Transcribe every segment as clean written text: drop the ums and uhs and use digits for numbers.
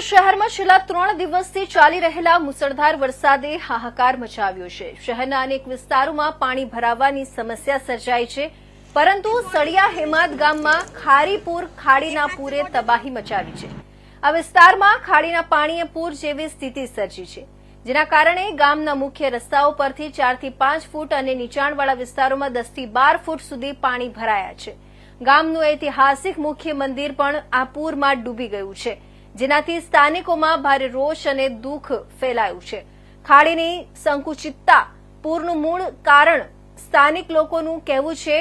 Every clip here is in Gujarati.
શહેરમાં છેલ્લા 3 દિવસથી ચાલી રહેલા મુસળધાર વરસાદે હાહાકાર મચાવ્યો છે। શહેરના અનેક વિસ્તારોમાં પાણી ભરાવાની સમસ્યા સર્જાઈ છે, પરંતુ સળિયા હેમાદ ગામમાં ખારીપુર ખાડીના પૂરે તબાહી મચાવી છે। આ વિસ્તારમાં ખાડીના પાણીએ પૂર જેવી સ્થિતિ સર્જી છે, જેના કારણે ગામના મુખ્ય રસ્તાઓ પરથી 4 થી 5 ફૂટ અને નીચાણવાળા વિસ્તારોમાં 10 થી 12 ફૂટ સુધી પાણી ભરાયા છે। ગામનું ઐતિહાસિક મુખ્ય મંદિર પણ આ પૂરમાં ડૂબી ગયું છે, જેનાથી સ્થાનિકોમાં ભારે રોષ અને દુઃખ ફેલાયું છે। ખાડીની સંકુચિતતા પૂરનું મૂળ કારણ સ્થાનિક લોકોનું કહેવું છે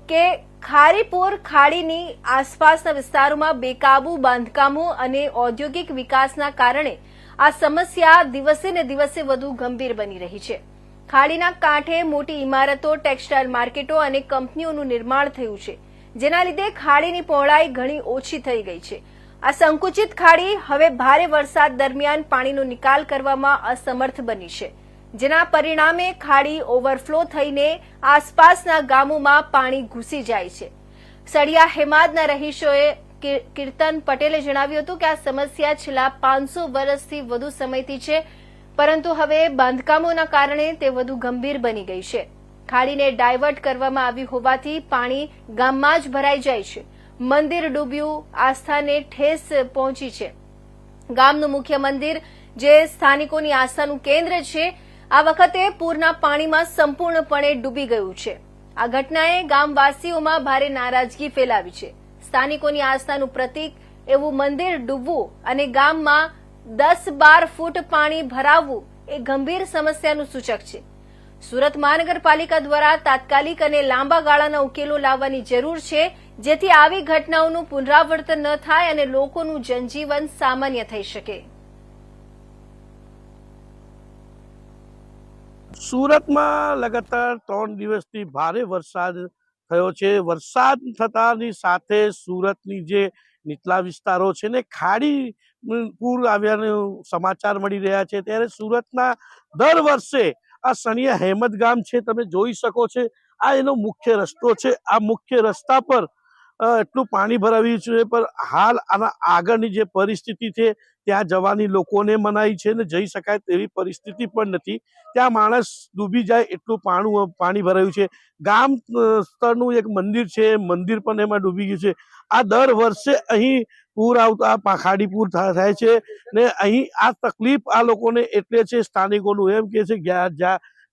કે ખારીપુર ખાડીની આસપાસના વિસ્તારોમાં બેકાબુ બાંધકામો અને ઔદ્યોગિક વિકાસના કારણે આ સમસ્યા દિવસે ને દિવસે વધુ ગંભીર બની રહી છે। ખાડીના કાંઠે મોટી ઇમારતો, ટેક્સટાઇલ માર્કેટો અને કંપનીઓનું નિર્માણ થયું છે, જેના લીધે ખાડીની પહોળાઈ ઘણી ઓછી થઈ ગઈ છે। આ સંકુચિત ખાડી હવે ભારે વરસાદ દરમિયાન પાણીનો નિકાલ કરવામાં અસમર્થ બની છે, જેના પરિણામે ખાડી ઓવરફ્લો થઈને આસપાસના ગામોમાં પાણી ઘૂસી જાય છે। સળિયા હેમાદના રહીશોએ કીર્તન પટેલે જણાવ્યું હતું કે આ સમસ્યા છેલ્લા 500 વર્ષથી વધુ સમયથી છે, પરંતુ હવે બાંધકામોના કારણે તે વધુ ગંભીર બની ગઈ છે। ખાડીને ડાયવર્ટ કરવામાં આવી હોવાથી પાણી ગામમાં જ ભરાઈ જાય છે। મંદિર ડૂબ્યું, આસ્થાને ઠેસ પહોંચી છે। ગામનું મુખ્ય મંદિર, જે સ્થાનિકોની આસ્થાનું કેન્દ્ર છે, આ વખતે પૂરના પાણીમાં સંપૂર્ણપણે ડૂબી ગયું છે। આ ઘટનાએ ગામવાસીઓમાં ભારે નારાજગી ફેલાવી છે। સ્થાનિકોની આસ્થાનું પ્રતીક એવું મંદિર ડૂબવું અને ગામમાં 10-12 ફૂટ પાણી ભરાવવું એ ગંભીર સમસ્યાનું સૂચક છે। સુરત મહાનગરપાલિકા દ્વારા તાત્કાલિક અને લાંબા ગાળાના ઉકેલો લાવવાની જરૂર છે, જેથી આવી ઘટનાઓનું પુનરાવર્તન ન થાય અને લોકોનું જનજીવન સામાન્ય થઈ શકે। સુરતમાં લગાતાર 3 દિવસથી ભારે વરસાદ થયો છે। વરસાદ થતાની સાથે સુરતની જે નીચલા વિસ્તારો છે ને ખાડી પૂર આવ્યાનું સમાચાર મળી રહ્યા છે, ત્યારે સુરતના દર વર્ષે આ સળિયા હેમદ ગામ છે, તમે જોઈ શકો છો, આ એનો મુખ્ય રસ્તો છે। આ મુખ્ય રસ્તા પર એટલું પાણી ભરાવ્યું છે, પણ હાલ આના આગળની જે પરિસ્થિતિ છે ત્યાં જવાની લોકોને મનાઈ છે ને જઈ શકાય તેવી પરિસ્થિતિ પણ નથી। ત્યાં માણસ ડૂબી જાય એટલું પાણી ભરાયું છે। ગામ સ્તરનું એક મંદિર છે, મંદિર પણ એમાં ડૂબી ગયું છે। આ દર વર્ષે અહીં પૂર આવતા ખાડી પૂર થાય છે ને અહીં આ તકલીફ આ લોકોને એટલે છે, સ્થાનિકોનું એમ કે છે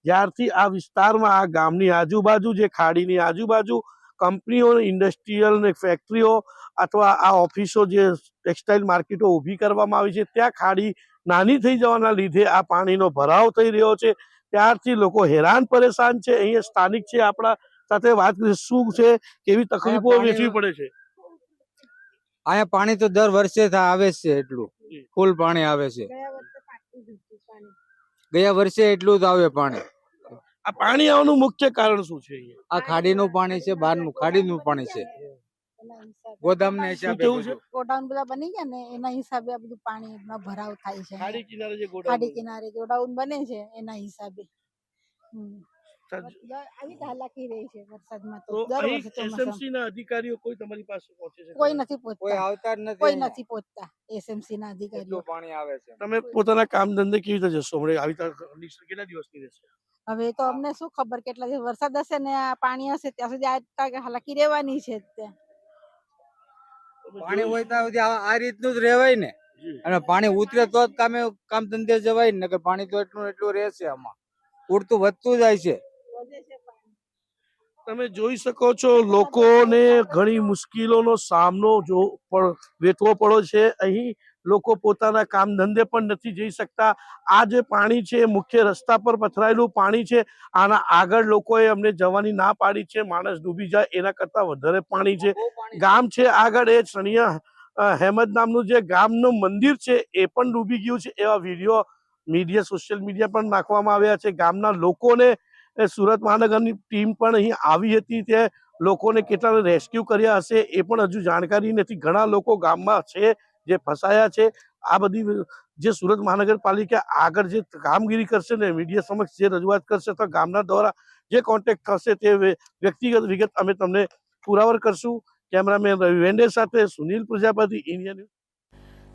જ્યારથી આ વિસ્તારમાં આ ગામની આજુબાજુ જે ખાડીની આજુબાજુ કંપનીઓ, ઇન્ડસ્ટ્રીયલ ને ફેક્ટરીઓ અથવા આ ઓફિસો, જે ટેક્સટાઇલ માર્કેટો ઊભી કરવામાં આવી છે, ત્યાં ખાડી નાની થઈ જવાના લીધે આ પાણીનો ભરાવ થઈ રહ્યો છે। ત્યારથી લોકો હેરાન પરેશાન છે। અહીંયા સ્થાનિક છે, આપણા સાથે વાત કરી, શું છે, કેવી તકલીફો વેઠવી પડે છે? અહીંયા પાણી તો દર વર્ષે આવે છે, એટલું ફૂલ પાણી આવે છે। ગયા વર્ષે એટલું જ આવે પાણી। આ પાણી આવવાનું મુખ્ય કારણ શું છે? આ ખાડીનું પાણી છે, બહારનું ખાડીનું પાણી છે, ગોદામના હિસાબે ગોડાઉન બધા બની ગયા ને એના હિસાબે આ બધું પાણી ભરાવ થાય છે। ખાડી કિનારે જે ખાડી કિનારે ગોડાઉન બને છે એના હિસાબે આવી હાલાકી રહી છે વરસાદમાં। તો દર વર્ષે એસએમસી ના અધિકારીઓ કોઈ તમારી પાસે પહોંચે છે? કોઈ નથી પહોંચતા, કોઈ આવતા જ નથી, કોઈ નથી પહોંચતા એસએમસી ના અધિકારીઓ। પાણી આવે છે। તમે પોતાના કામ ધંધે કેવી રીતે જશો? આવી કેટલા દિવસની રહેશે? હવે તો અમને શું ખબર કેટલા દિવસ વરસાદ હશે ને આ પાણી હશે ત્યાં સુધી આ હાલાકી રહેવાની છે। પાણી હોય ત્યાં સુધી આ રીતનું જ રહેવાય ને, અને પાણી ઉતરે તો જ કામ ધંધે જવાય ને, કે પાણી તો એટલું રહેશે, આમાં પૂરતું વધતું જાય છે। તમે જોઈ શકો છો, લોકોને ઘણી મુશ્કેલીનો સામનો વેઠવો પડ્યો છે। અહીં લોકો પોતાના કામ ધંધે પણ નથી જઈ શકતા। આ જે પાણી છે, મુખ્ય રસ્તા પર પથરાયેલું પાણી છે, આના આગળ લોકોએ અમને જવાની ના પાડી છે। માણસ ડૂબી જાય એના કરતા વધારે પાણી છે। ગામ છે આગળ, એ સળિયા હેમદ નામનું જે ગામનું મંદિર છે એ પણ ડૂબી ગયું છે। એવા વિડીયો સોશિયલ મીડિયા પર નાખવામાં આવ્યા છે। ગામના લોકોને સુરત મહાનગરની ટીમ પણ અહીં આવી હતી, તે લોકોને કેટલા રેસ્ક્યુ કર્યા હશે એ પણ હજુ જાણકારી નથી। ઘણા લોકો ગામમાં છે જે ફસાયા છે। આ બધી જે સુરત મહાનગરપાલિકા આગળ જે કામગીરી કરશે ને, મીડિયા સમક્ષ જે રજૂઆત કરશે, અથવા ગામના દ્વારા જે કોન્ટેક્ટ થશે તે વ્યક્તિગત વિગત અમે તમને પુરાવર કરશું। કેમેરામેન રવિ વેંડે સાથે સુનિલ પ્રજાપતિ, ઇન્ડિયા ન્યૂઝ।